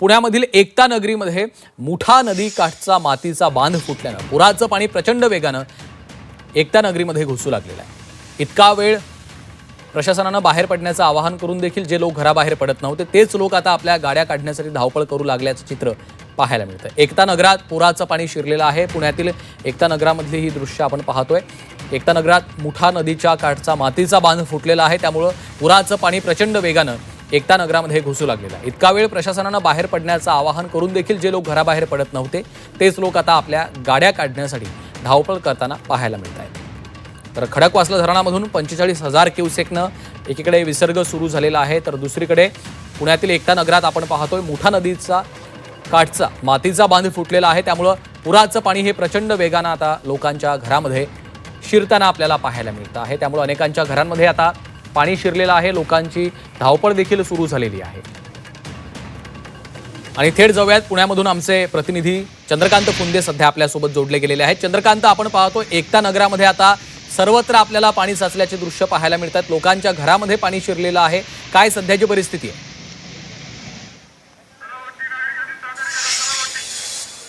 पुण्यामधील एकता नगरीमध्ये मुठा नदी काठचा मातीचा बांध फुटल्यानं पुराचं पाणी प्रचंड वेगानं एकता नगरीमध्ये घुसू लागलेलं आहे। इतका वेळ प्रशासनानं बाहेर पडण्याचं आवाहन करून देखील जे लोक घराबाहेर पडत नव्हते तेच लोक आता आपल्या गाड्या काढण्यासाठी धावपळ करू लागल्याचं चित्र पाहायला मिळतं। एकता नगरात पुराचं पाणी शिरलेलं आहे। पुण्यातील एकता नगरामधली ही दृश्य आपण पाहतोय। एकता नगरात मुठा नदीच्या काठचा मातीचा बांध फुटलेला आहे, त्यामुळे पुराचं पाणी प्रचंड वेगानं एकता नगरामध्ये घुसू लागलेला आहे। इतका वेळ प्रशासनानं बाहेर पडण्याचं आवाहन करून देखील जे लोक घराबाहेर पडत नव्हते तेच लोक आता आपल्या गाड्या काढण्यासाठी धावपळ करताना पाहायला मिळत आहेत। तर खडकवासला धरणामधून 45,000 क्युसेकनं एकीकडे विसर्ग सुरू झालेला आहे, तर दुसरीकडे पुण्यातील एकता नगरात आपण पाहतोय मुठा नदीचा काठचा मातीचा बांध फुटलेला आहे, त्यामुळे पुराचं पाणी हे प्रचंड वेगानं आता लोकांच्या घरामध्ये शिरताना आपल्याला पाहायला मिळतं आहे। त्यामुळे अनेकांच्या घरांमध्ये आता पाणी शिरलेलं आहे, लोकांची धावपळ देखील सुरू झालेली आहे। आणि थेट जाऊयात पुण्यामधून आमचे प्रतिनिधी चंद्रकांत फुंदे सध्या आपल्यासोबत जोडले गेलेले आहेत। चंद्रकांत, आपण पाहतो एकता नगरामध्ये आता सर्वत्र आपल्याला पाणी साचल्याचे दृश्य पाहायला मिळतात, लोकांच्या घरामध्ये पाणी शिरलेलं आहे, काय सध्याची परिस्थिती आहे?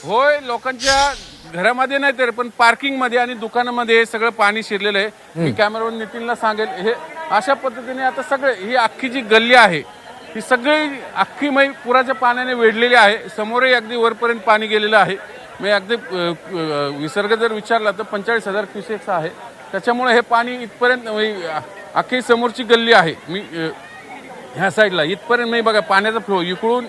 होय, लोकांच्या घरामध्ये नाही तर पण पार्किंग मध्ये आणि दुकानामध्ये सगळं पाणी शिरलेलं आहे। मी कॅमेरावर नितीनला सांगेल, हे अशा पद्धतीने आता सगळे ही अख्खी जी गल्ली आहे ही सगळी अख्खी पुराच्या पाण्याने वेढलेली आहे। समोरही अगदी वरपर्यंत पाणी गेलेलं आहे। मी अगदी विसर्ग जर विचारला तर 45,000 क्युसेक्स आहे, त्याच्यामुळे हे पाणी इथपर्यंत अख्खी समोरची गल्ली आहे। मी ह्या साईडला इथपर्यंत मी बघा पाण्याचा फ्लो इकडून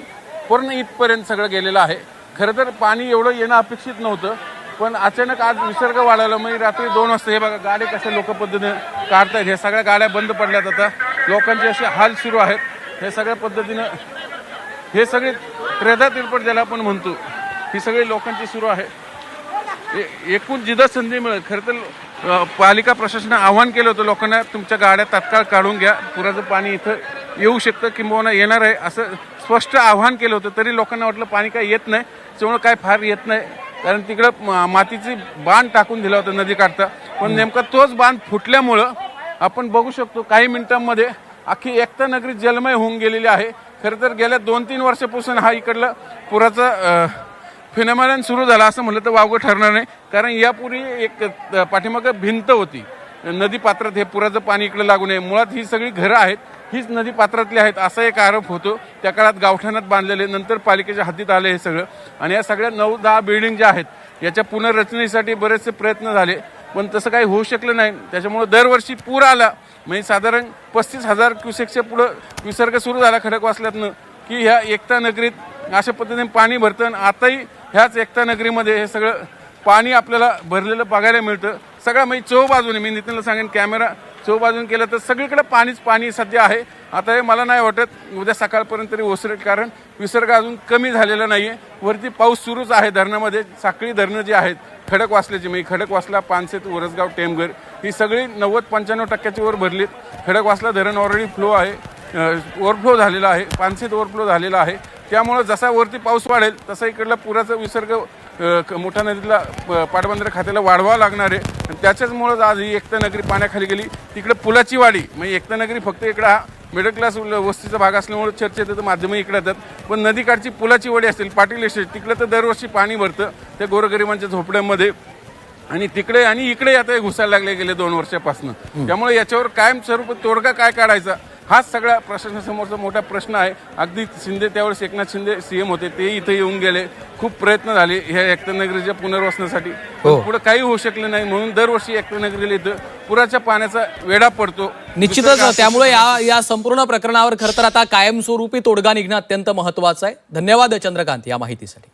पूर्ण इथपर्यंत सगळं गेलेलं आहे। खरं तर पाणी एवढं येणं अपेक्षित नव्हतं, पण अचानक आज विसर्ग वाढवला। रात्री 2 वाजता हे बघा गाड्या कशा लोक पद्धतीने काढतायत, हे सगळ्या गाड्या बंद पडल्यात। आता लोकांचे असे हाल सुरू आहेत। हे सगळ्या पद्धतीनं हे सगळे त्रेधा तिरपट ज्याला आपण म्हणतो ही सगळी लोकांची सुरू आहे। एकूण जिथं संधी मिळेल, खरं तर पालिका प्रशासनानं आवाहन केलं होतं लोकांना, तुमच्या गाड्या तात्काळ काढून घ्या, पुराचं पाणी इथं येऊ शकतं किंवा येणार आहे असं स्पष्ट आवाहन केलं होतं। तरी लोकांना वाटलं पाणी काही येत नाही, त्यामुळे काय फार येत नाही, कारण तिकडं मातीची बांध टाकून दिला होता नदी काढता। पण नेमका तोच बांध फुटल्यामुळं आपण बघू शकतो काही मिनिटांमध्ये अख्खी एकता नगरी जलमय होऊन गेलेली आहे। खरं तर गेल्या 2-3 वर्षापासून हा इकडला पुराचा फिनोमेनन सुरू झाला असं म्हटलं तर वावगं ठरणार नाही, कारण यापूर्वी एक पाठीमागं भिंत होती नदी पात्रात, हे पुराचं पाणी इकडे लागू नये। मुळात ही सगळी घरं आहेत हीच नदी पात्रातली आहेत असा एक आरोप होतो। त्या काळात गावठाणात बांधलेले, नंतर पालिकेच्या हद्दीत आले हे सगळं, आणि या सगळ्या 9-10 बिल्डिंग ज्या आहेत याच्या पुनर्रचनेसाठी बरेचसे प्रयत्न झाले, पण तसं काही होऊ शकलं नाही। त्याच्यामुळे दरवर्षी पूर आला, साधारण 35,000 क्युसेकच्या पुढं विसर्ग सुरू झाला खडकवासल्यातनं की ह्या एकता नगरीत अशा पद्धतीने पाणी भरतं। आताही ह्याच एकता नगरीमध्ये हे सगळं पाणी आपल्याला भरलेलं बघायला मिळतं। सगळं चौबाजूने, मी नितीनला सांगेन कॅमेरा चौबाजून केलं तर सगळीकडे पाणीच पाणी सध्या आहे। आता हे मला नाही वाटत उद्या सकाळपर्यंत तरी ओसरेल, कारण विसर्ग अजून कमी झालेला नाहीये। वरती पाऊस सुरूच आहे धरणामध्ये। साखळी धरणं जी आहेत खडकवासल्याची, खडकवासला, पानसेत, वरसगाव, टेमघर ही सगळी 90-95% वर भरलीत। खडकवासला धरण ऑलरेडी फ्लो आहे, ओव्हरफ्लो झालेला आहे, पानसेत ओव्हरफ्लो झालेला आहे। त्यामुळे जसा वरती पाऊस वाढेल तसा इकडला पुराचा विसर्ग मोठा नदीतला पाटबंधारे खात्याला वाढवावं लागणार आहे। त्याच्याचमुळं आज ही एकता नगरी पाण्याखाली गेली। तिकडे पुलाची वाडी, एकता नगरी फक्त इकडं हा मिडल क्लास वस्तीचा भाग असल्यामुळे चर्चेत येतं, माध्यमही इकडे येतात, पण नदीकाठची पुलाची वाडी असेल, पाटील एस्टेट, तिकडे तर दरवर्षी पाणी भरतं त्या गोरगरिबांच्या झोपड्यांमध्ये, आणि तिकडे आणि इकडे आता हे घुसायला लागले गेले 2 वर्षापासून। त्यामुळे याच्यावर कायमस्वरूपी तोडगा काय काढायचा हाच सगळ्या प्रशासनासमोरचा मोठा प्रश्न आहे। अगदी शिंदे, त्यावेळेस एकनाथ शिंदे सीएम होते, ते इथे येऊन गेले, खूप प्रयत्न झाले ह्या एकता नगरीच्या पुनर्वसनासाठी, पुढे काही होऊ शकलं नाही। म्हणून दरवर्षी एकता नगरीला इथं पुराच्या पाण्याचा वेढा पडतो निश्चितच। त्यामुळे या संपूर्ण प्रकरणावर खरं तर आता कायमस्वरूपी तोडगा निघणं अत्यंत महत्त्वाचं आहे। धन्यवाद चंद्रकांत या माहितीसाठी।